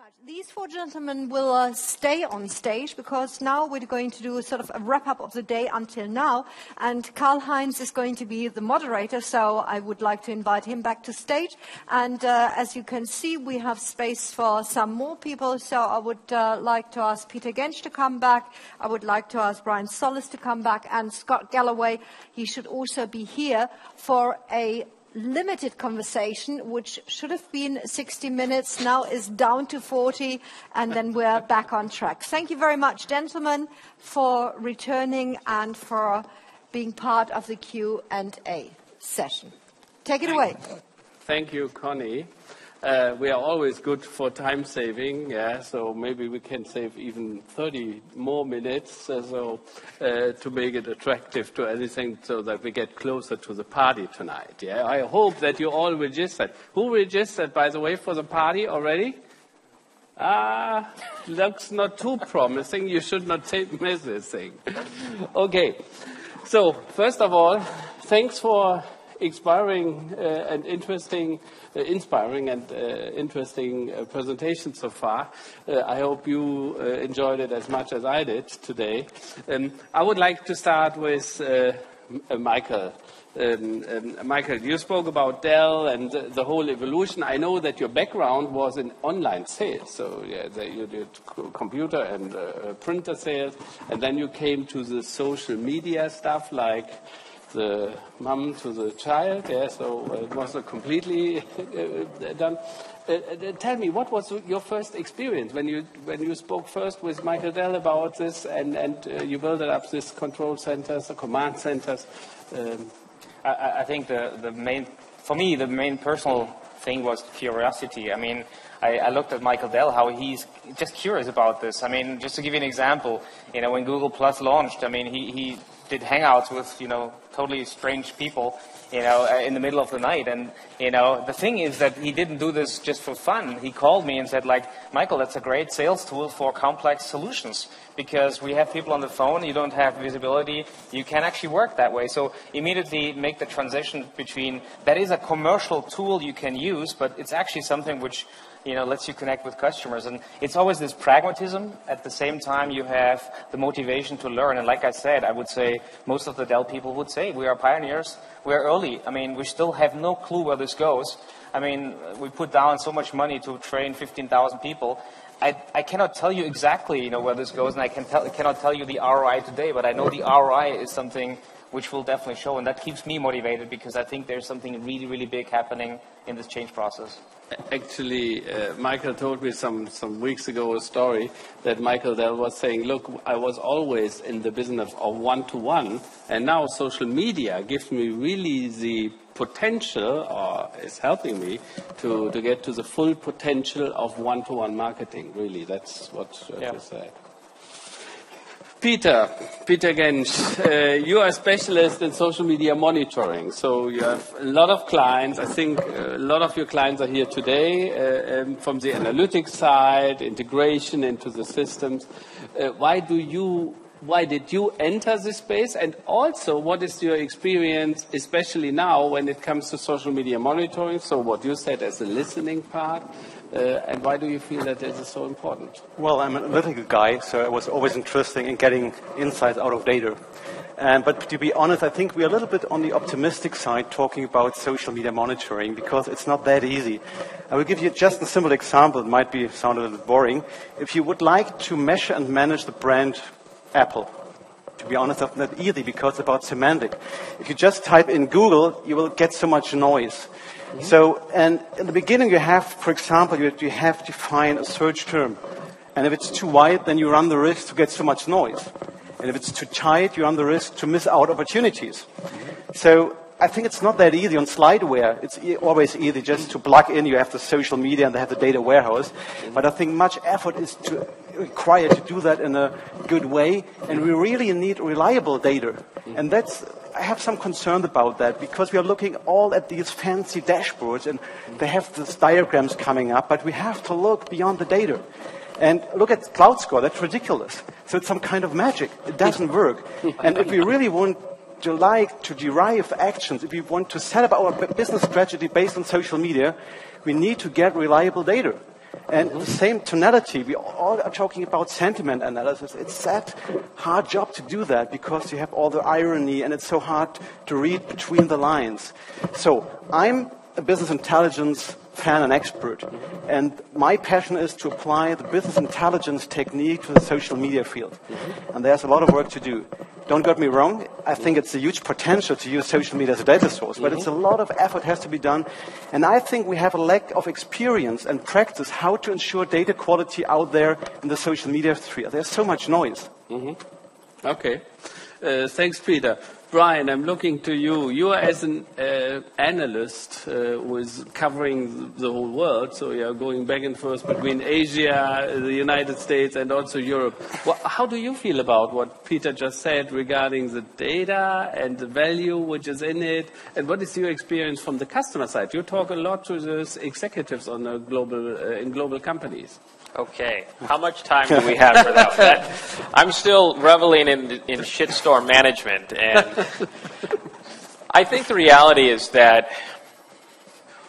much. These four gentlemen will stay on stage because now we're going to do a sort of a wrap-up of the day until now. And Karl-Heinz is going to be the moderator, so I would like to invite him back to stage. And as you can see, we have space for some more people. So I would like to ask Peter Gentsch to come back. I would like to ask Brian Solis to come back. And Scott Galloway, he should also be here for a limited conversation, which should have been 60 minutes, now is down to 40, and then we're back on track. Thank you very much, gentlemen, for returning and for being part of the Q&A session. Take it away. Thank you, Connie. We are always good for time saving, yeah, so maybe we can save even 30 more minutes to make it attractive to anything so that we get closer to the party tonight. Yeah, I hope that you all registered. Who registered, by the way, for the party already? Looks not too promising. You should not miss this thing. Okay, so first of all, thanks for inspiring and interesting presentation so far. I hope you enjoyed it as much as I did today. I would like to start with Michael. Michael, you spoke about DELL and the whole evolution. I know that your background was in online sales, so yeah, you did computer and printer sales, and then you came to the social media stuff like the mom to the child, yeah, so it wasn't completely done. Tell me, what was your first experience when you spoke first with Michael Dell about this and you built up this control centers, the command centers? I think for me, the main personal thing was curiosity. I mean, I looked at Michael Dell, how he's just curious about this. I mean, just to give you an example, when Google Plus launched, I mean, he did hangouts with, totally strange people, in the middle of the night. And, the thing is that he didn't do this just for fun. He called me and said, Michael, that's a great sales tool for complex solutions because we have people on the phone, you don't have visibility, you can actually work that way. So immediately make the transition between that is a commercial tool you can use, but it's actually something which lets you connect with customers. And it's always this pragmatism. At the same time, you have the motivation to learn. And like I said, I would say most of the DELL people would say we are pioneers. We are early. I mean, we still have no clue where this goes. I mean, we put down so much money to train 15,000 people. I cannot tell you exactly, where this goes, and I cannot tell you the ROI today, but I know the ROI is something which will definitely show, and that keeps me motivated because I think there's something really, really big happening in this change process. Actually, Michael told me some weeks ago a story that Michael Dell was saying, look, I was always in the business of one-to-one, and now social media gives me really the potential, or is helping me, to get to the full potential of one-to-one marketing, really. That's what you said. Peter Gentsch, you are a specialist in social media monitoring. So you have a lot of clients. I think a lot of your clients are here today from the analytics side, integration into the systems. Why did you enter this space? And also, what is your experience, especially now when it comes to social media monitoring? So what you said as the listening part. And why do you feel that this is so important? Well, I'm an analytical guy, so it was always interesting in getting insights out of data. But to be honest, I think we're a little bit on the optimistic side talking about social media monitoring because it's not that easy. I will give you just a simple example. It might sound a little boring. If you would like to measure and manage the brand Apple, to be honest, that's not easy because it's about semantic. If you just type in Google, you will get so much noise. So, and in the beginning you have, for example, you have to find a search term. And if it's too wide, then you run the risk to get so much noise. And if it's too tight, you run the risk to miss out opportunities. So I think it's not that easy on slideware. It's always easy just to plug in. You have the social media and they have the data warehouse. But I think much effort is required to do that in a good way. And we really need reliable data. And I have some concern about that because we are looking all at these fancy dashboards and they have these diagrams coming up, but we have to look beyond the data. And look at Cloud Score, that's ridiculous. So it's some kind of magic. It doesn't work. And if we really want to derive actions, if we want to set up our business strategy based on social media, we need to get reliable data. And the same tonality, we all are talking about sentiment analysis. It's that hard job to do that because you have all the irony and it's so hard to read between the lines. So I'm a business intelligence fan and expert. And my passion is to apply the business intelligence technique to the social media field. And there's a lot of work to do. Don't get me wrong, I think it's a huge potential to use social media as a data source, but it's a lot of effort has to be done. And I think we have a lack of experience and practice how to ensure data quality out there in the social media sphere. There's so much noise. Okay. Thanks, Peter. Brian, I'm looking to you. You are as an analyst who is covering the whole world, so you're going back and forth between Asia, the United States, and also Europe. Well, how do you feel about what Peter just said regarding the data and the value which is in it? And what is your experience from the customer side? You talk a lot to the executives on a global, in global companies. Okay, how much time do we have for that? I'm still reveling in shitstorm management, and I think the reality is that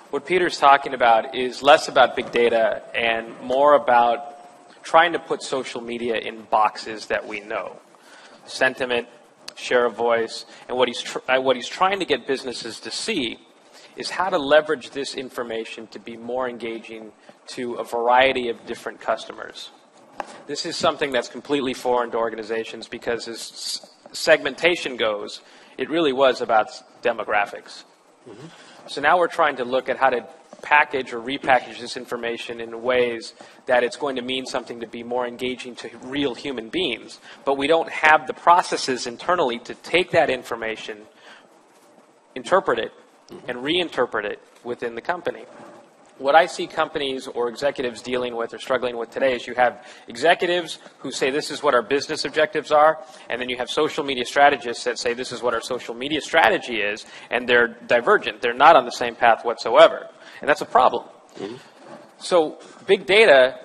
what Peter's talking about is less about big data and more about trying to put social media in boxes that we know. Sentiment, share of voice, and what he's trying to get businesses to see is how to leverage this information to be more engaging to a variety of different customers. This is something that's completely foreign to organizations because as segmentation goes, it really was about demographics. So now we're trying to look at how to package or repackage this information in ways that it's going to mean something to be more engaging to real human beings. But we don't have the processes internally to take that information, interpret it, and reinterpret it within the company. What I see companies or executives dealing with or struggling with today is you have executives who say this is what our business objectives are, and then you have social media strategists that say this is what our social media strategy is, and they're divergent. They're not on the same path whatsoever. And that's a problem. So big data,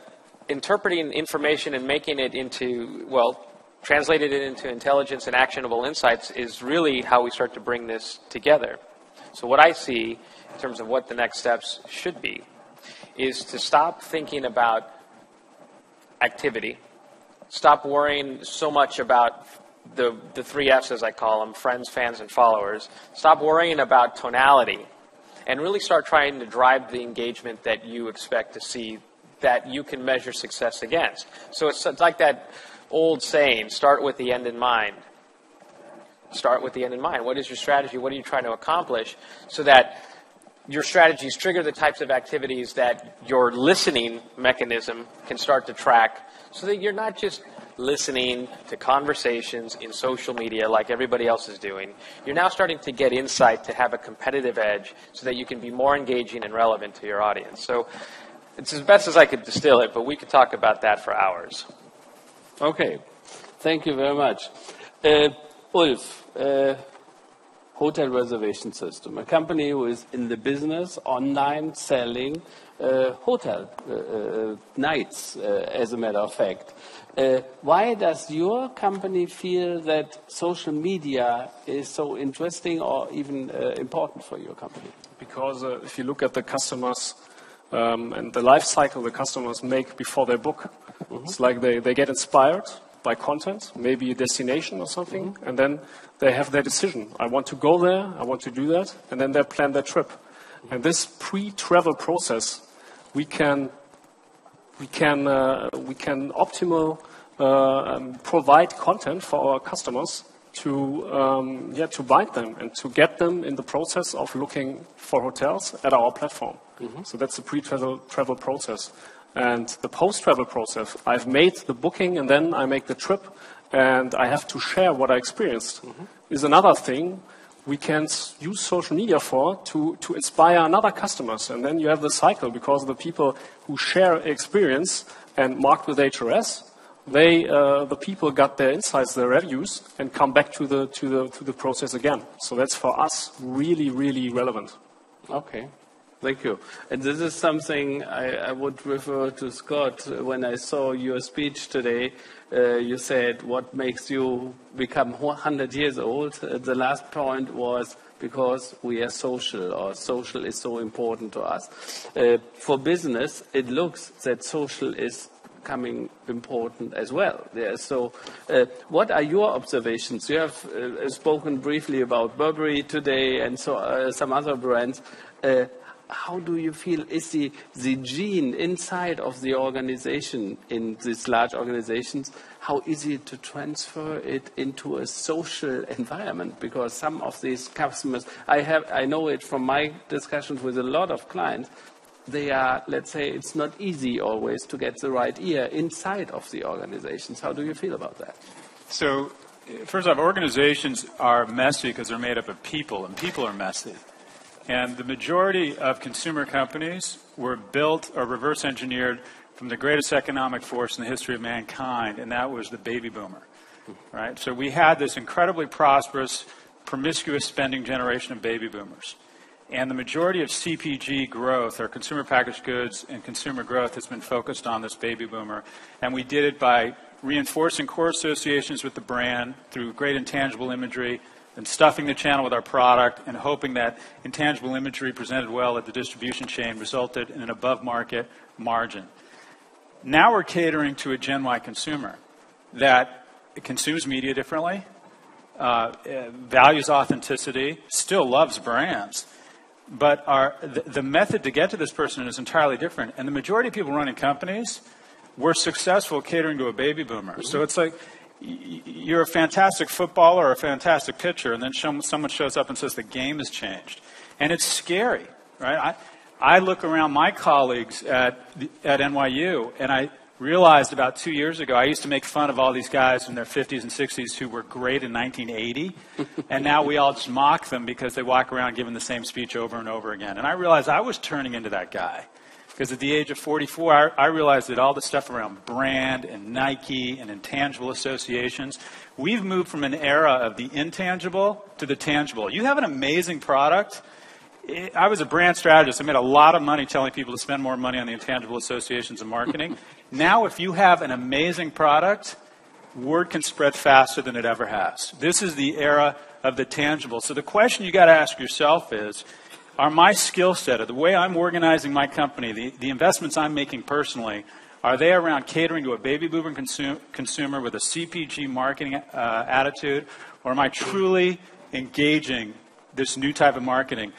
interpreting information and making it into, well, translated it into intelligence and actionable insights is really how we start to bring this together. So what I see in terms of what the next steps should be is to stop thinking about activity, stop worrying so much about the 3 F's, as I call them, friends, fans, and followers, stop worrying about tonality, and really start trying to drive the engagement that you expect to see that you can measure success against. So it's like that old saying, start with the end in mind. Start with the end in mind. What is your strategy? What are you trying to accomplish? So that your strategies trigger the types of activities that your listening mechanism can start to track, so that you're not just listening to conversations in social media like everybody else is doing. You're now starting to get insight to have a competitive edge so that you can be more engaging and relevant to your audience. So it's as best as I could distill it, but we could talk about that for hours. Okay. Thank you very much. Ulf, hotel reservation system, a company who is in the business online selling hotel nights, as a matter of fact. Why does your company feel that social media is so interesting or even important for your company? Because if you look at the customers and the life cycle the customers make before they book, it's like they get inspired by content, maybe a destination or something, and then they have their decision. I want to go there, I want to do that, and then they plan their trip. And this pre-travel process, we can optimal provide content for our customers to bind them and to get them in the process of looking for hotels at our platform. So that's the pre-travel process. And the post-travel process, I've made the booking and then I make the trip and I have to share what I experienced, is another thing we can use social media for to inspire another customers. And then you have the cycle, because the people who share experience and marked with HRS, the people got their insights, their reviews, and come back to the process again. So that's for us really, really relevant. Okay. Thank you. And this is something I would refer to Scott. When I saw your speech today, you said what makes you become 100 years old. The last point was because we are social, or social is so important to us. For business, it looks that social is becoming important as well. Yeah, so what are your observations? You have spoken briefly about Burberry today and so some other brands. How do you feel is the gene inside of the organization, in these large organizations, how easy to transfer it into a social environment? Because some of these customers, I know it from my discussions with a lot of clients, they are, let's say, it's not easy always to get the right ear inside of the organizations. How do you feel about that? So, first off, organizations are messy because they're made up of people, and people are messy. And the majority of consumer companies were built or reverse engineered from the greatest economic force in the history of mankind, and that was the baby boomer. Right? So we had this incredibly prosperous, promiscuous spending generation of baby boomers. And the majority of CPG growth, or consumer packaged goods and consumer growth, has been focused on this baby boomer. And we did it by reinforcing core associations with the brand through great intangible imagery, and stuffing the channel with our product, and hoping that intangible imagery presented well at the distribution chain resulted in an above-market margin. Now we're catering to a Gen Y consumer that consumes media differently, values authenticity, still loves brands, but the method to get to this person is entirely different. And the majority of people running companies were successful catering to a baby boomer. So it's like, you're a fantastic footballer or a fantastic pitcher, and then someone shows up and says the game has changed. And it's scary, right? I look around my colleagues at NYU, and I realized about 2 years ago, I used to make fun of all these guys in their 50s and 60s who were great in 1980, and now we all just mock them because they walk around giving the same speech over and over again. And I realized I was turning into that guy. Because at the age of 44, I realized that all the stuff around brand and Nike and intangible associations, we've moved from an era of the intangible to the tangible. You have an amazing product. I was a brand strategist. I made a lot of money telling people to spend more money on the intangible associations and marketing. Now, if you have an amazing product, word can spread faster than it ever has. This is the era of the tangible. So the question you got to ask yourself is, are my skill set, or the way I'm organizing my company, the investments I'm making personally, are they around catering to a baby boomer consumer with a CPG marketing attitude, or am I truly engaging this new type of marketing?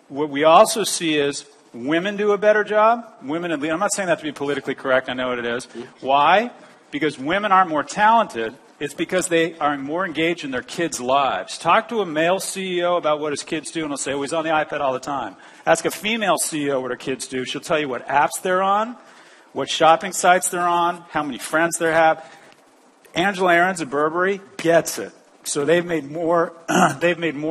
What we also see is women do a better job. Women, I'm not saying that to be politically correct. I know what it is. Why? Because women aren't more talented. It's because they are more engaged in their kids' lives. Talk to a male CEO about what his kids do, and he'll say, oh, he's on the iPad all the time. Ask a female CEO what her kids do. She'll tell you what apps they're on, what shopping sites they're on, how many friends they have. Angela Ahrens at Burberry gets it. So they've made more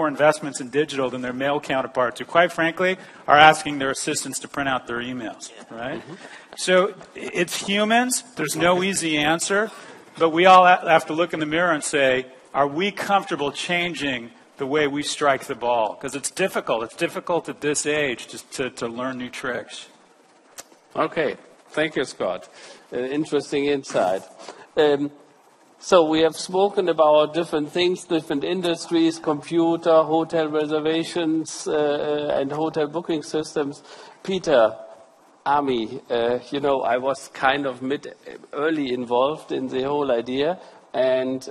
investments in digital than their male counterparts, who, quite frankly, are asking their assistants to print out their emails, right? So it's humans. There's no easy answer. But we all have to look in the mirror and say, are we comfortable changing the way we strike the ball? Because it's difficult. It's difficult at this age to learn new tricks. Okay. Thank you, Scott. Interesting insight. So we have spoken about different things, different industries, computer, hotel reservations, and hotel booking systems. Peter, Army, I was kind of early involved in the whole idea, and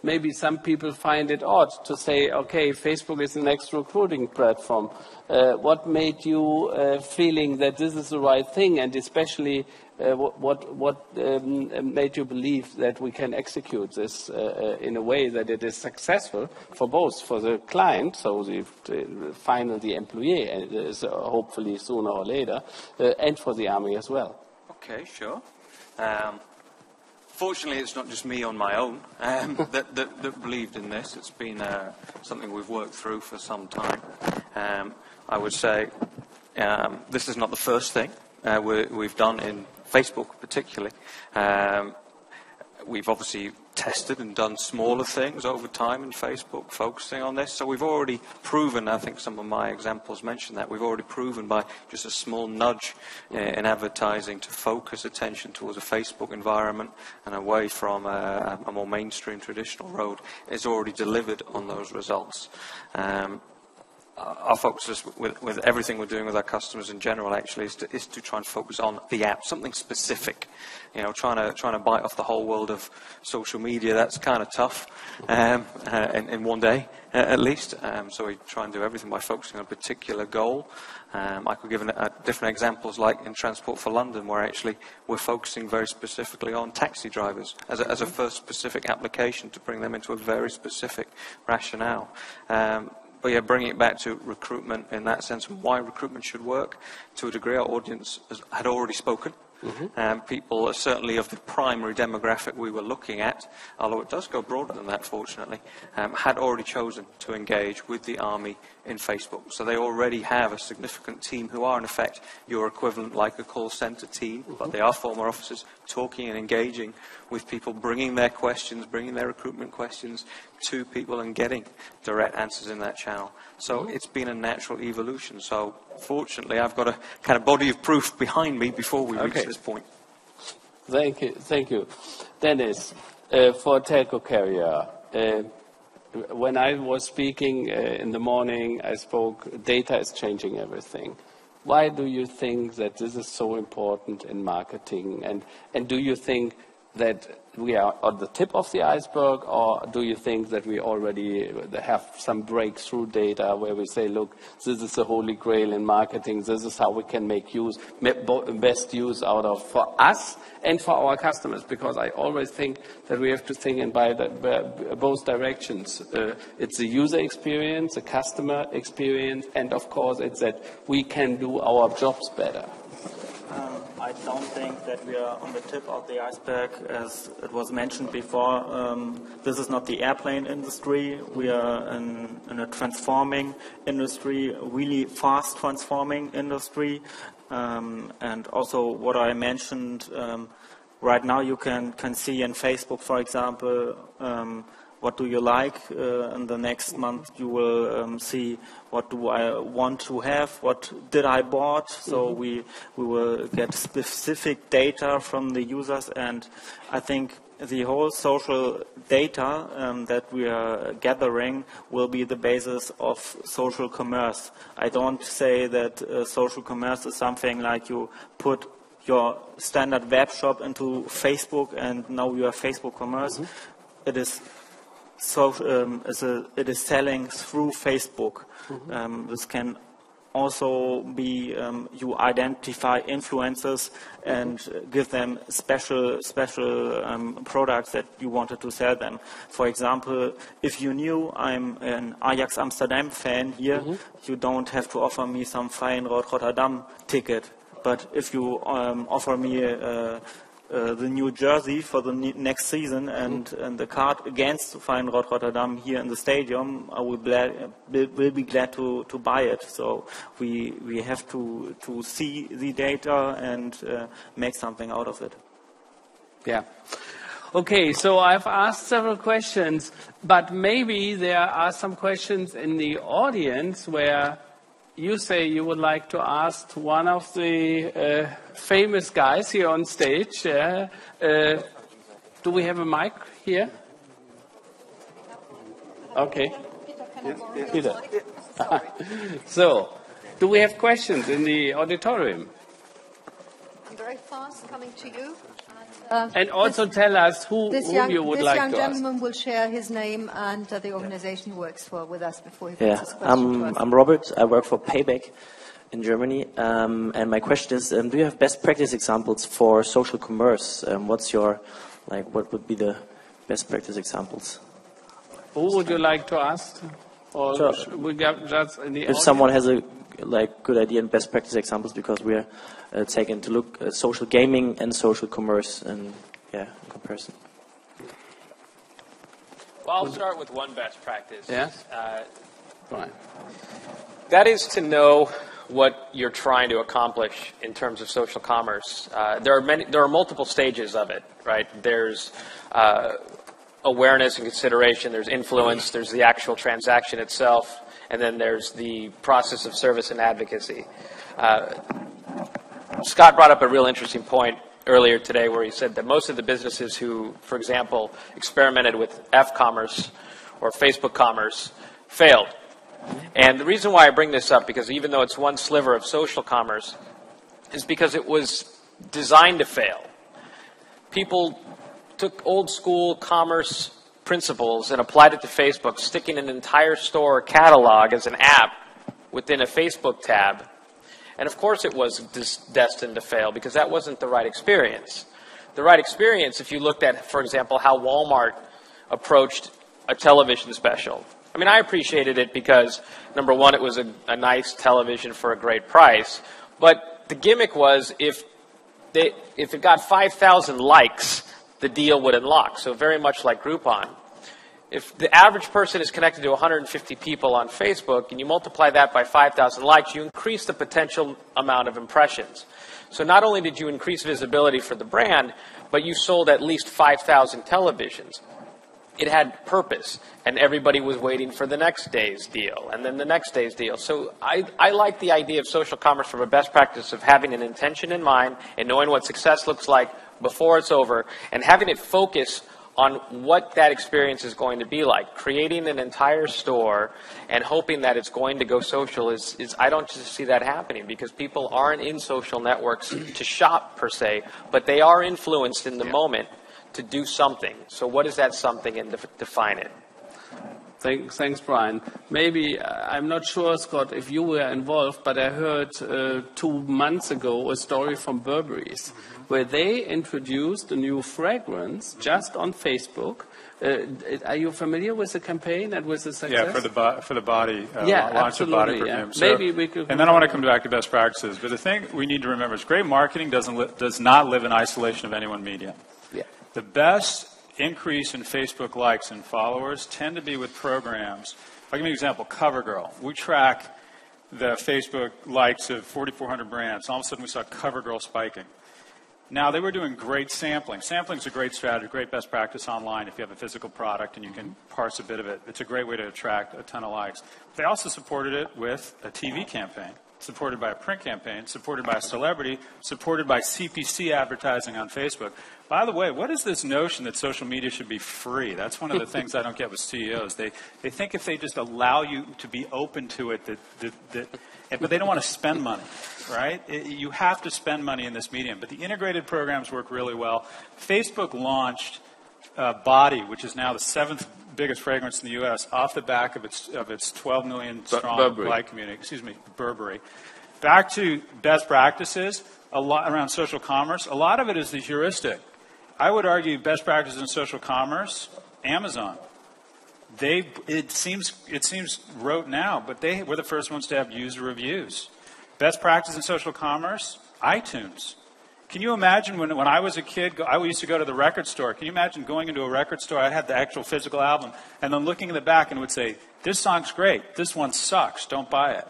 maybe some people find it odd to say, okay, Facebook is the next recruiting platform. What made you feeling that this is the right thing, and especially what made you believe that we can execute this in a way that it is successful for both, for the client, so the employee, is hopefully sooner or later, and for the Army as well? Okay, sure. Fortunately, it's not just me on my own that believed in this. It's been something we've worked through for some time. I would say this is not the first thing we've done in Facebook particularly. We've obviously tested and done smaller things over time in Facebook, focusing on this. So we've already proven, I think some of my examples mentioned that, we've already proven by just a small nudge in advertising to focus attention towards a Facebook environment and away from a more mainstream traditional road. It's already delivered on those results. our focus with everything we're doing with our customers in general actually is to try and focus on the app, something specific. You know, trying to bite off the whole world of social media, that's kind of tough in one day at least. So we try and do everything by focusing on a particular goal. I could give different examples, like in Transport for London, where actually we're focusing very specifically on taxi drivers as a first specific application to bring them into a very specific rationale. But yeah, bringing it back to recruitment in that sense, and why recruitment should work, to a degree our audience had already spoken. People are certainly of the primary demographic we were looking at, although it does go broader than that, fortunately, had already chosen to engage with the army in Facebook. So they already have a significant team who are, in effect, your equivalent like a call center team, but they are former officers talking and engaging with people, bringing their questions, bringing their recruitment questions to people and getting direct answers in that channel. So it's been a natural evolution. So fortunately, I've got a kind of body of proof behind me before we reach this point. Thank you. Dennis, for telco carrier, when I was speaking in the morning, I spoke, data is changing everything. Why do you think that this is so important in marketing? And do you think that we are on the tip of the iceberg, or do you think that we already have some breakthrough data where we say, look, this is the holy grail in marketing, this is how we can make best use out of, for us and for our customers? Because I always think that we have to think in both directions. It's the user experience, the customer experience, and of course it's that we can do our jobs better. I don't think that we are on the tip of the iceberg, as it was mentioned before. This is not the airplane industry. We are in a transforming industry, really fast transforming industry. And also what I mentioned, right now you can see in Facebook, for example, what do you like? In the next month you will see what do I want to have, what did I bought. So we will get specific data from the users, and I think the whole social data that we are gathering will be the basis of social commerce. I don't say that social commerce is something like you put your standard web shop into Facebook and now you have Facebook commerce. It is it is selling through Facebook. This can also be you identify influencers and give them special products that you wanted to sell them. For example, if you knew I'm an Ajax Amsterdam fan here, you don't have to offer me some Feyenoord Rotterdam ticket. But if you offer me the new jersey for the next season and the card against Feyenoord Rotterdam here in the stadium, I will be glad to buy it. So we have to see the data and make something out of it. Yeah. Okay, so I've asked several questions, but maybe there are some questions in the audience where you say you would like to ask one of the famous guys here on stage. Do we have a mic here? Okay. Peter. So, do we have questions in the auditorium? I'm very fast coming to you. And also tell us who you would like to ask. This young gentleman will share his name and the organization he works for with us before he puts his question to us. I'm Robert. I work for Payback in Germany. And my question is, do you have best practice examples for social commerce? What would be the best practice examples? Who would you like to ask? Or sure. We got just in the if someone has a good idea and best practice examples, because we're taking to look at social gaming and social commerce and in comparison. Well, I'll start with one best practice. Yes. Fine. That is to know what you're trying to accomplish in terms of social commerce. There are multiple stages of it, right? There's awareness and consideration. There's influence. There's the actual transaction itself. And then there's the process of service and advocacy. Scott brought up a real interesting point earlier today where he said that most of the businesses who, for example, experimented with F-commerce or Facebook commerce failed. And the reason why I bring this up, because even though it's one sliver of social commerce, is because it was designed to fail. People took old school commerce principles and applied it to Facebook, sticking an entire store catalog as an app within a Facebook tab. And of course it was destined to fail because that wasn't the right experience. The right experience, if you looked at, for example, how Walmart approached a television special. I mean, I appreciated it because, number one, it was a nice television for a great price. But the gimmick was if it got 5,000 likes, the deal would unlock. So very much like Groupon. If the average person is connected to 150 people on Facebook and you multiply that by 5,000 likes, you increase the potential amount of impressions. So not only did you increase visibility for the brand, but you sold at least 5,000 televisions. It had purpose, and everybody was waiting for the next day's deal, and then the next day's deal. So I like the idea of social commerce from a best practice of having an intention in mind and knowing what success looks like before it's over, and having it focus on what that experience is going to be like. Creating an entire store and hoping that it's going to go social is I don't just see that happening because people aren't in social networks to shop per se, but they are influenced in the moment to do something. So what is that something and define it? Thanks, Brian. Maybe, I'm not sure, Scott, if you were involved, but I heard 2 months ago a story from Burberry's where they introduced a new fragrance just on Facebook. Are you familiar with the campaign and with the success? Yeah, for the body, yeah, launch of body perfume. Yeah. So, maybe we could. And then I want to come back to best practices. But the thing we need to remember is great marketing does not live in isolation of any one medium. Yeah. The best increase in Facebook likes and followers tend to be with programs. I'll give you an example, CoverGirl. We track the Facebook likes of 4,400 brands. All of a sudden we saw CoverGirl spiking. Now, they were doing great sampling. Sampling is a great strategy, great best practice online if you have a physical product and you can parse a bit of it. It's a great way to attract a ton of likes. They also supported it with a TV campaign, supported by a print campaign, supported by a celebrity, supported by CPC advertising on Facebook. By the way, what is this notion that social media should be free? That's one of the things I don't get with CEOs. They think if they just allow you to be open to it, but they don't want to spend money, right? You have to spend money in this medium. But the integrated programs work really well. Facebook launched Body, which is now the 7th biggest fragrance in the U.S., off the back of its 12 million strong like community. Excuse me, Burberry. Back to best practices, a lot around social commerce. A lot of it is the heuristic. I would argue best practices in social commerce, Amazon. It seems rote now, but they were the first ones to have user reviews. Best practice in social commerce, iTunes. Can you imagine when I was a kid, I used to go to the record store. Can you imagine going into a record store, I had the actual physical album, and then looking in the back and it would say, this song's great, this one sucks, don't buy it.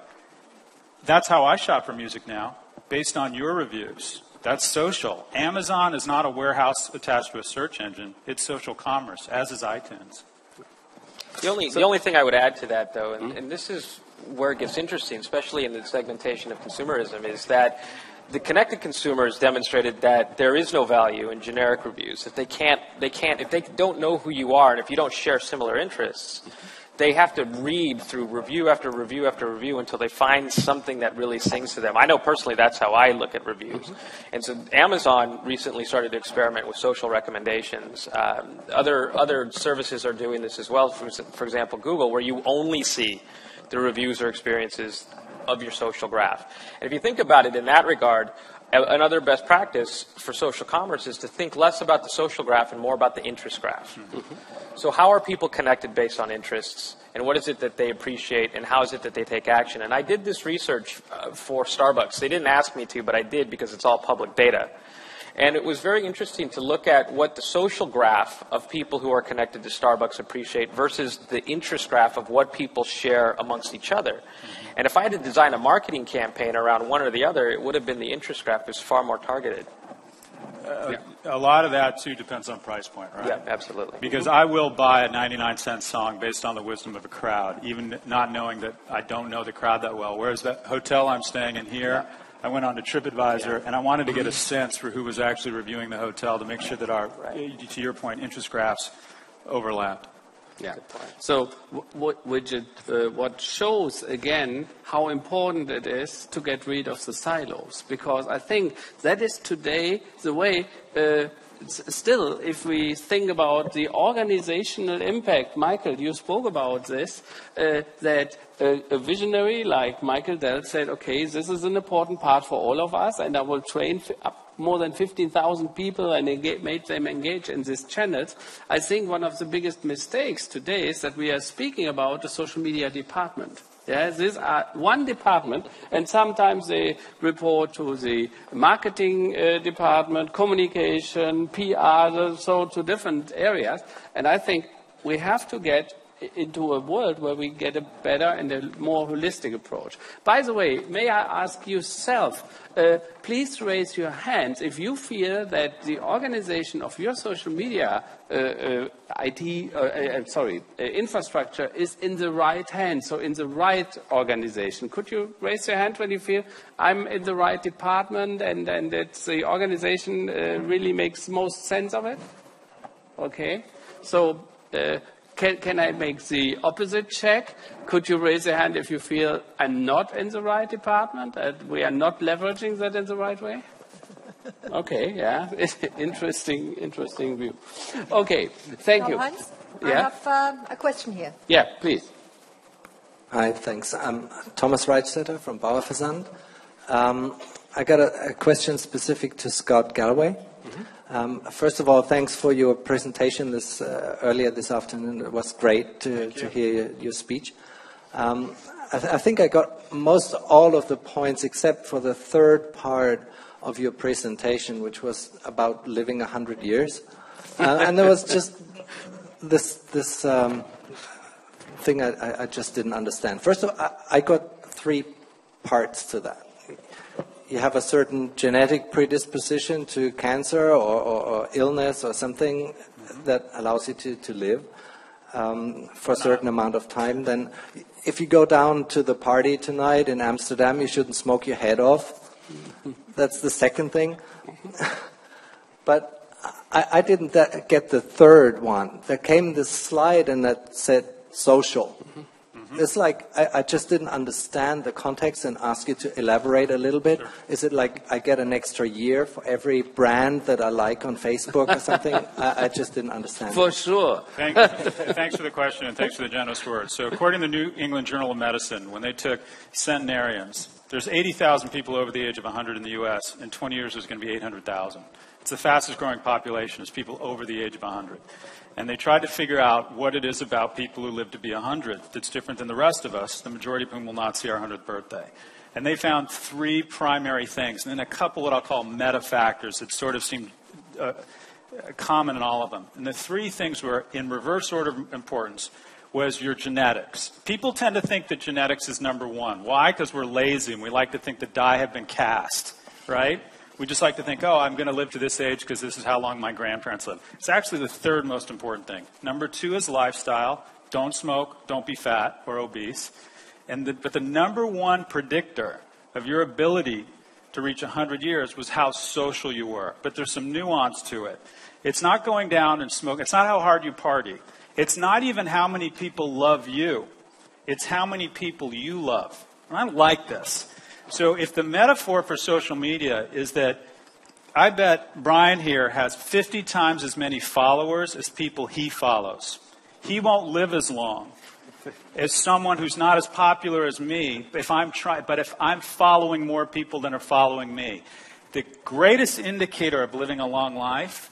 That's how I shop for music now, based on your reviews. That's social. Amazon is not a warehouse attached to a search engine. It's social commerce, as is iTunes. The only thing I would add to that, though, and this is where it gets interesting, especially in the segmentation of consumerism, is that the connected consumers demonstrated that there is no value in generic reviews. If if they don't know who you are, and if you don't share similar interests, they have to read through review after review after review until they find something that really sings to them. I know personally that's how I look at reviews. And so Amazon recently started to experiment with social recommendations. Other services are doing this as well. For example, Google, where you only see the reviews or experiences of your social graph. And if you think about it in that regard, another best practice for social commerce is to think less about the social graph and more about the interest graph. So how are people connected based on interests? And what is it that they appreciate? And how is it that they take action? And I did this research for Starbucks. They didn't ask me to, but I did because it's all public data. And it was very interesting to look at what the social graph of people who are connected to Starbucks appreciate versus the interest graph of what people share amongst each other. And if I had to design a marketing campaign around one or the other, it would have been the interest graph. It's far more targeted. A lot of that, too, depends on price point, right? Yeah, absolutely. Because I will buy a 99-cent song based on the wisdom of a crowd, even not knowing that I don't know the crowd that well. Whereas the hotel I'm staying in here, I went on to TripAdvisor, and I wanted to get a sense for who was actually reviewing the hotel to make sure that our, to your point, interest graphs overlapped. Yeah. So what shows again how important it is to get rid of the silos, because I think that is today the way. Still, if we think about the organizational impact, Michael, you spoke about this, that a visionary like Michael Dell said, okay, this is an important part for all of us, and I will train more than 15,000 people and make them engage in these channels. I think one of the biggest mistakes today is that we are speaking about the social media department. Yeah, these are one department, and sometimes they report to the marketing department, communication, PR, so to different areas. And I think we have to get into a world where we get a better and a more holistic approach. By the way, may I ask yourself, please raise your hands if you feel that the organization of your social media infrastructure is in the right hands, so in the right organization. Could you raise your hand when you feel I'm in the right department and that the organization really makes most sense of it? Okay, so can I make the opposite check? Could you raise your hand if you feel I'm not in the right department and we are not leveraging that in the right way? Okay, yeah, interesting view. Okay, thank you. Karl-Heinz, Yeah? I have a question here. Yeah, please. Hi, thanks. I'm Thomas Reichstetter from Bauerversand. I got a question specific to Scott Galloway. First of all, thanks for your presentation earlier this afternoon. It was great to hear your speech. I think I got most all of the points except for the third part of your presentation, which was about living 100 years. And there was just this thing I just didn't understand. First of all, I got 3 parts to that. You have a certain genetic predisposition to cancer or illness or something that allows you to live for a certain amount of time. Then if you go down to the party tonight in Amsterdam, you shouldn't smoke your head off. That's the second thing. But I didn't get the third one. There came this slide and that said social. It's like I just didn't understand the context and ask you to elaborate a little bit. Sure. Is it like I get an extra year for every brand that I like on Facebook or something? I just didn't understand. For sure. Thanks for the question and thanks for the generous words. So according to the New England Journal of Medicine, when they took centenarians, there's 80,000 people over the age of 100 in the U.S. In 20 years, there's going to be 800,000. It's the fastest growing population is people over the age of 100. And they tried to figure out what it is about people who live to be 100 that's different than the rest of us, the majority of whom will not see our 100th birthday. And they found 3 primary things, and then a couple what I'll call meta factors that sort of seemed common in all of them. And the 3 things were, in reverse order of importance, was your genetics. People tend to think that genetics is number 1. Why? Because we're lazy and we like to think the die have been cast, right? We just like to think, oh, I'm going to live to this age because this is how long my grandparents lived. It's actually the 3rd most important thing. Number 2 is lifestyle. Don't smoke, don't be fat or obese. But the number 1 predictor of your ability to reach 100 years was how social you were. But there's some nuance to it. It's not going down and smoking. It's not how hard you party. It's not even how many people love you. It's how many people you love. And I like this. So if the metaphor for social media is that I bet Brian here has 50 times as many followers as people he follows. He won't live as long as someone who's not as popular as me if I'm following more people than are following me. The greatest indicator of living a long life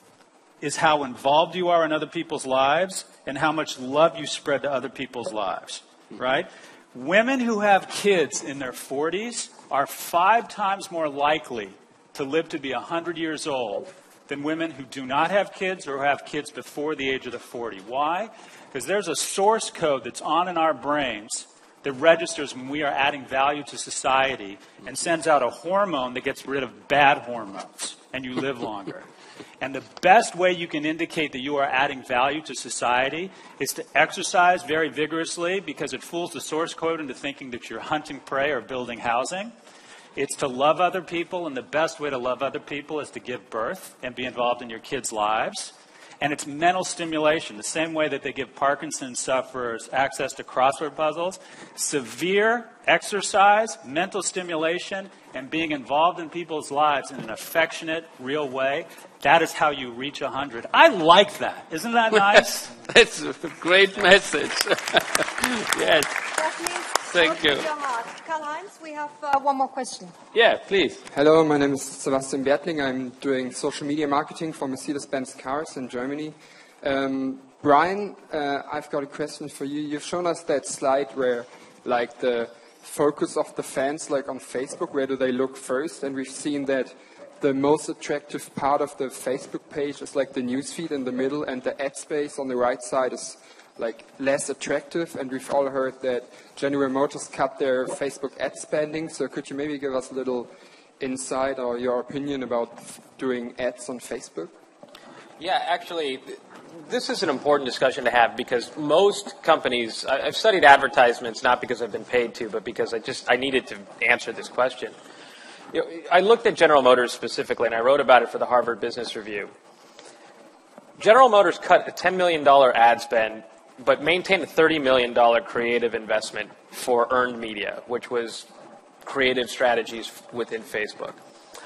is how involved you are in other people's lives and how much love you spread to other people's lives, right? Women who have kids in their 40s are 5 times more likely to live to be 100 years old than women who do not have kids or who have kids before the age of the 40. Why? Because there's a source code that's on in our brains that registers when we are adding value to society and sends out a hormone that gets rid of bad hormones, and you live longer. And the best way you can indicate that you are adding value to society is to exercise very vigorously, because it fools the source code into thinking that you're hunting prey or building housing. It's to love other people, and the best way to love other people is to give birth and be involved in your kids' lives. And it's mental stimulation, the same way that they give Parkinson's sufferers access to crossword puzzles. Severe exercise, mental stimulation, and being involved in people's lives in an affectionate, real way, that is how you reach 100. I like that. Isn't that nice? That's a great message. Yes. Thank you. Karl-Heinz, we have one more question. Yeah, please. Hello, my name is Sebastian Bertling. I'm doing social media marketing for Mercedes-Benz Cars in Germany. Brian, I've got a question for you. You've shown us that slide where, like, the focus of the fans, like on Facebook, where do they look first? And we've seen that the most attractive part of the Facebook page is like the newsfeed in the middle, and the ad space on the right side is like less attractive. And we've all heard that General Motors cut their Facebook ad spending. So could you maybe give us a little insight or your opinion about doing ads on Facebook? Yeah, actually, this is an important discussion to have because most companies, I've studied advertisements not because I've been paid to, but because I needed to answer this question. You know, I looked at General Motors specifically, and I wrote about it for the Harvard Business Review. General Motors cut a $10 million ad spend, but maintained a $30 million creative investment for earned media, which was creative strategies within Facebook.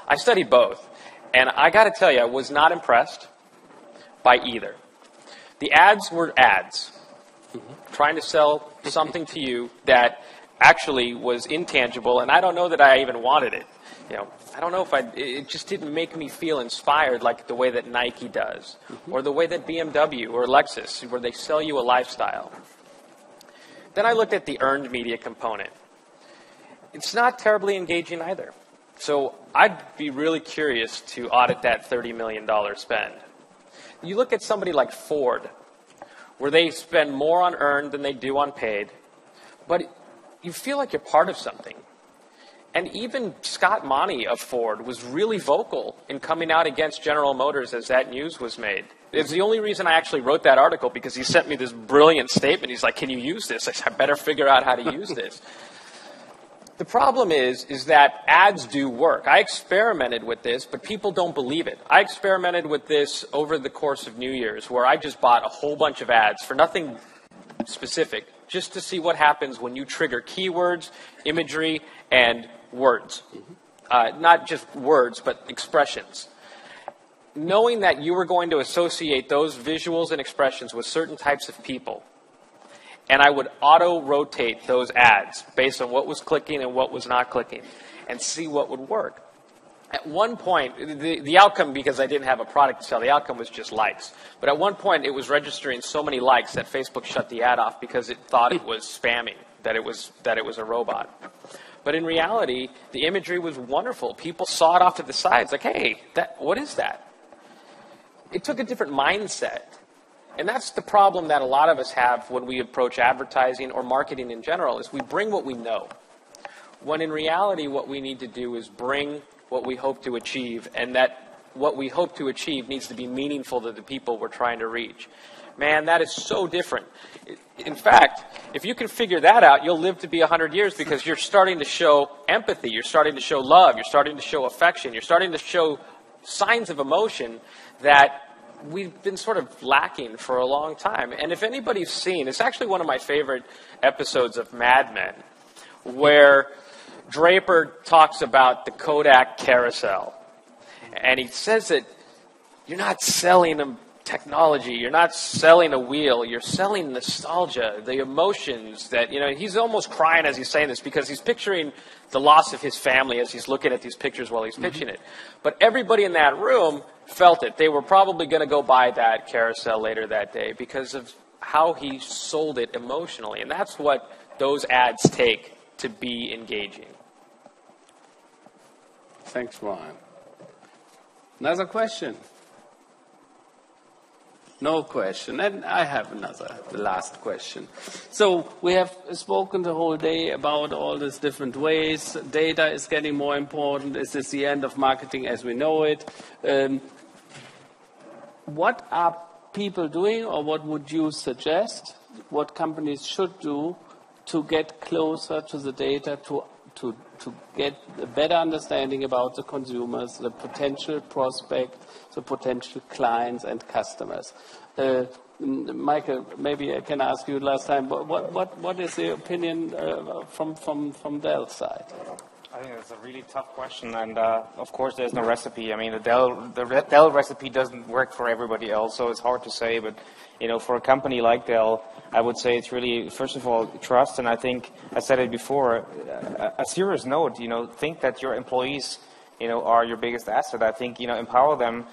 I studied both, and I got to tell you, I was not impressed by either. The ads were ads, trying to sell something to you that actually was intangible, and I don't know that I even wanted it. You know, I don't know if it just didn't make me feel inspired like the way that Nike does, or the way that BMW or Lexus, where they sell you a lifestyle. Then I looked at the earned media component. It's not terribly engaging either. So I'd be really curious to audit that $30 million spend. You look at somebody like Ford, where they spend more on earned than they do on paid, but you feel like you're part of something. And even Scott Monty of Ford was really vocal in coming out against General Motors as that news was made. It's the only reason I actually wrote that article, because he sent me this brilliant statement. He's like, can you use this? I said, I better figure out how to use this. The problem is that ads do work. I experimented with this, but people don't believe it. I experimented with this over the course of New Year's, where I just bought a whole bunch of ads for nothing specific, just to see what happens when you trigger keywords, imagery, and words. Not just words, but expressions. Knowing that you were going to associate those visuals and expressions with certain types of people, and I would auto-rotate those ads based on what was clicking and what was not clicking, and see what would work. At one point, the outcome, because I didn't have a product to sell, the outcome was just likes. But at one point, it was registering so many likes that Facebook shut the ad off because it thought it was spamming, that it was a robot. But in reality, the imagery was wonderful. People saw it off to the sides, like, hey, what is that? It took a different mindset. And that's the problem that a lot of us have when we approach advertising or marketing in general, is we bring what we know. When in reality, what we need to do is bring what we hope to achieve, and that what we hope to achieve needs to be meaningful to the people we're trying to reach. Man, that is so different. In fact, if you can figure that out, you'll live to be 100 years, because you're starting to show empathy, you're starting to show love, you're starting to show affection, you're starting to show signs of emotion that we've been sort of lacking for a long time. And if anybody's seen, it's actually one of my favorite episodes of Mad Men, where Draper talks about the Kodak carousel. And he says that you're not selling them technology, you're not selling a wheel, you're selling nostalgia, the emotions that, you know, he's almost crying as he's saying this, because he's picturing the loss of his family as he's looking at these pictures while he's pitching it. But everybody in that room felt it. They were probably going to go buy that carousel later that day because of how he sold it emotionally. And that's what those ads take to be engaging. Thanks, Brian. Another question? No question. And I have the last question. So we have spoken the whole day about all these different ways. Data is getting more important. Is this the end of marketing as we know it? What are people doing, or what would you suggest what companies should do to get closer to the data, to to get a better understanding about the consumers, the potential prospect, the potential clients and customers. Michael, maybe I can ask you last time, what is the opinion from Dell's side? I think that's a really tough question, and of course there's no recipe. I mean, the Dell recipe doesn't work for everybody else, so it's hard to say. But for a company like Dell, I would say it's really, first of all, trust. And I think I said it before. A serious note. Think that your employees, are your biggest asset. I think empower them.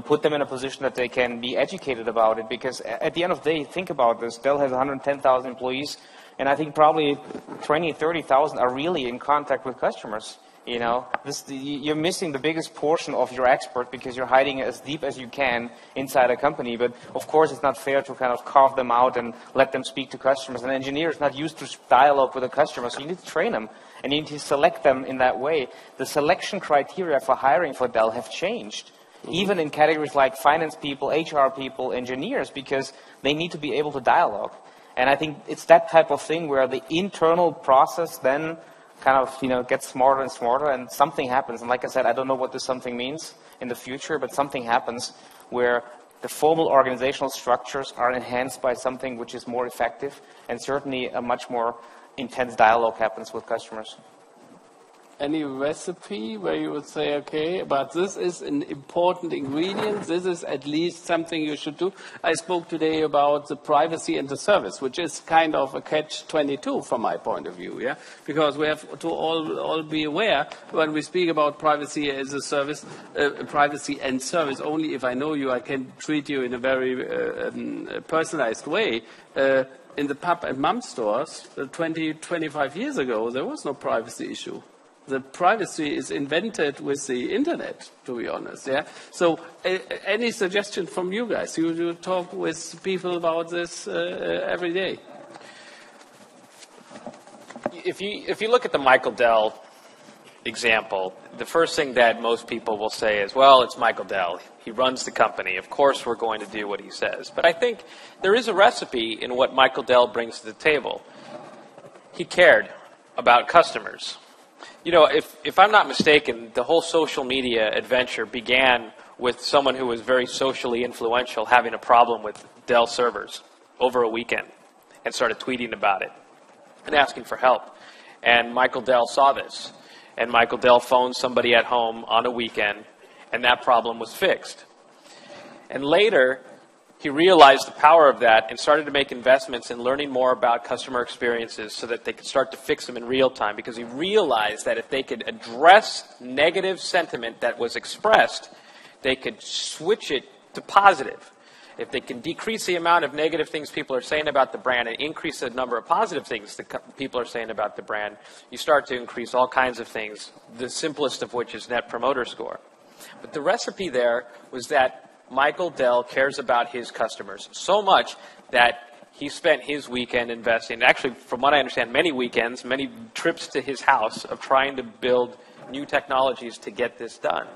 Put them in a position that they can be educated about it. Because at the end of the day, think about this. Dell has 110,000 employees. And I think probably 20, 30,000 are really in contact with customers. You're missing the biggest portion of your expert because you're hiding it as deep as you can inside a company. But of course, it's not fair to kind of carve them out and let them speak to customers. An engineer is not used to dialogue with a customer, so you need to train them and you need to select them in that way. The selection criteria for hiring for Dell have changed, even in categories like finance people, HR people, engineers, because they need to be able to dialogue. And I think it's that type of thing where the internal process then kind of, gets smarter and smarter, and something happens. And like I said, I don't know what this something means in the future, but something happens where the formal organizational structures are enhanced by something which is more effective, and certainly a much more intense dialogue happens with customers. Any recipe where you would say, okay, but this is an important ingredient, this is at least something you should do? I spoke today about the privacy and the service, which is kind of a catch-22 from my point of view, yeah? Because we have to all be aware when we speak about privacy as a service, privacy and service, only if I know you, I can treat you in a very personalized way. In the pub and mum stores, 20, 25 years ago, there was no privacy issue. The privacy is invented with the internet, to be honest. Yeah. So, any suggestion from you guys? You talk with people about this every day. If you look at the Michael Dell example, the first thing that most people will say is, well, it's Michael Dell. He runs the company. Of course, we're going to do what he says. But I think there is a recipe in what Michael Dell brings to the table. He cared about customers. If I'm not mistaken, the whole social media adventure began with someone who was very socially influential having a problem with Dell servers over a weekend and started tweeting about it and asking for help. And Michael Dell saw this. And Michael Dell phoned somebody at home on a weekend, and that problem was fixed. And later, he realized the power of that and started to make investments in learning more about customer experiences so that they could start to fix them in real time, because he realized that if they could address negative sentiment that was expressed, they could switch it to positive. If they can decrease the amount of negative things people are saying about the brand and increase the number of positive things that people are saying about the brand, you start to increase all kinds of things, the simplest of which is Net Promoter Score. But the recipe there was that Michael Dell cares about his customers so much that he spent his weekend investing, actually, from what I understand, many weekends, many trips to his house of trying to build new technologies to get this done.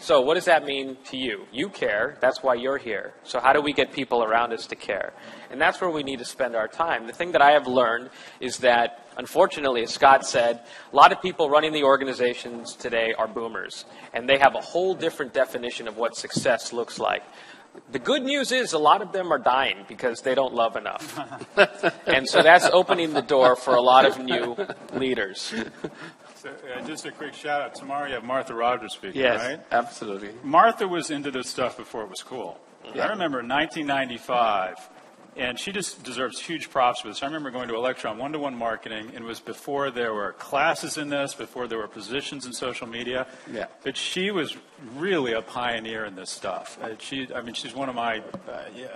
So what does that mean to you? You care. That's why you're here. So how do we get people around us to care? And that's where we need to spend our time. The thing that I have learned is that, unfortunately, as Scott said, a lot of people running the organizations today are boomers. And they have a whole different definition of what success looks like. The good news is a lot of them are dying because they don't love enough. And so that's opening the door for a lot of new leaders. So, just a quick shout out. Tomorrow you have Martha Rogers speaking, yes, right? Absolutely. Martha was into this stuff before it was cool. Yeah. I remember in 1995, and she just deserves huge props for this. I remember going to Electron one-to-one marketing, and it was before there were classes in this, before there were positions in social media. Yeah. But she was really a pioneer in this stuff. She's one of my,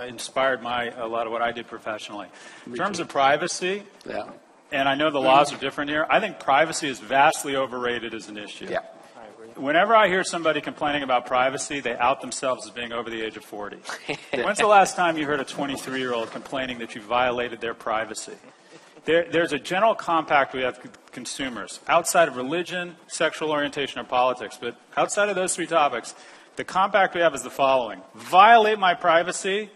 inspired a lot of what I did professionally. In terms of privacy, yeah. And I know the laws are different here, I think privacy is vastly overrated as an issue. Yeah. Whenever I hear somebody complaining about privacy, they out themselves as being over the age of 40. When's the last time you heard a 23-year-old complaining that you violated their privacy? There's a general compact we have with consumers, outside of religion, sexual orientation, or politics, but outside of those three topics, the compact we have is the following. Violate my privacy,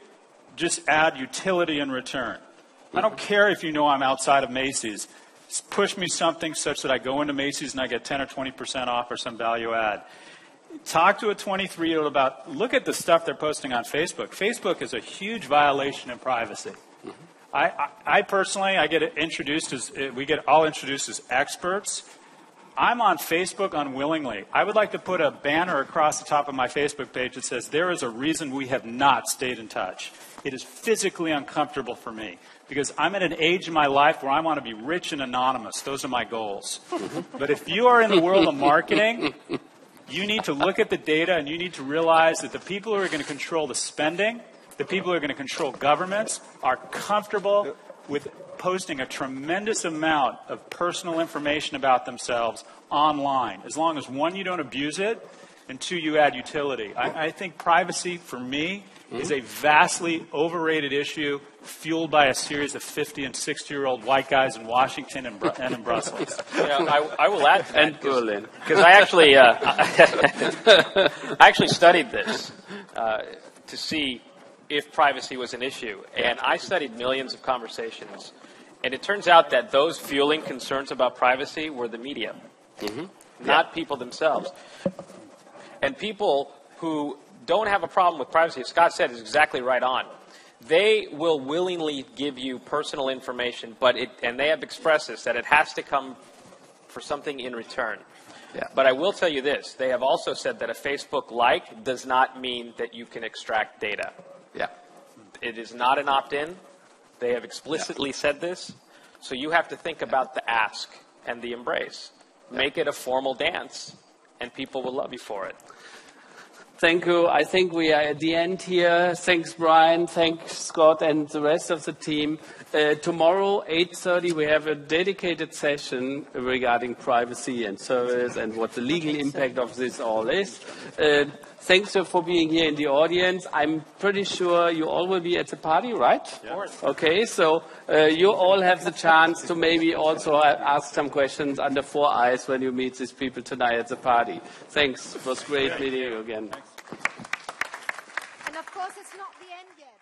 just add utility in return. I don't care if you know I'm outside of Macy's. push me something such that I go into Macy's and I get 10 or 20% off or some value add. Talk to a 23-year-old about, look at the stuff they're posting on Facebook. Facebook is a huge violation of privacy. I personally, we get all introduced as experts. I'm on Facebook unwillingly. I would like to put a banner across the top of my Facebook page that says, there is a reason we have not stayed in touch. It is physically uncomfortable for me because I'm at an age in my life where I want to be rich and anonymous. Those are my goals. But if you are in the world of marketing, you need to look at the data and you need to realize that the people who are going to control the spending, the people who are going to control governments, are comfortable with posting a tremendous amount of personal information about themselves online. As long as, one, you don't abuse it, and two, you add utility. I think privacy, for me, is a vastly overrated issue fueled by a series of 50 and 60-year-old white guys in Washington and in Brussels. Yeah, I will add to that. And Berlin. Because I actually studied this to see if privacy was an issue. And I studied millions of conversations. And it turns out that those fueling concerns about privacy were the media, not people themselves. And people who don't have a problem with privacy, as Scott said, is exactly right on. They will willingly give you personal information, and they have expressed this, that it has to come for something in return. Yeah. But I will tell you this. They have also said that a Facebook like does not mean that you can extract data. Yeah. It is not an opt-in. They have explicitly said this. So you have to think about the ask and the embrace. Make it a formal dance, and people will love you for it. Thank you. I think we are at the end here. Thanks, Brian. Thanks, Scott, and the rest of the team. Tomorrow, 8:30, we have a dedicated session regarding privacy and service and what the legal impact of this all is. Thanks for being here in the audience. I'm pretty sure you all will be at the party, right? Yeah. Okay, so you all have the chance to maybe also ask some questions under 4 eyes when you meet these people tonight at the party. Thanks. It was great meeting you again. And of course, it's not the end yet.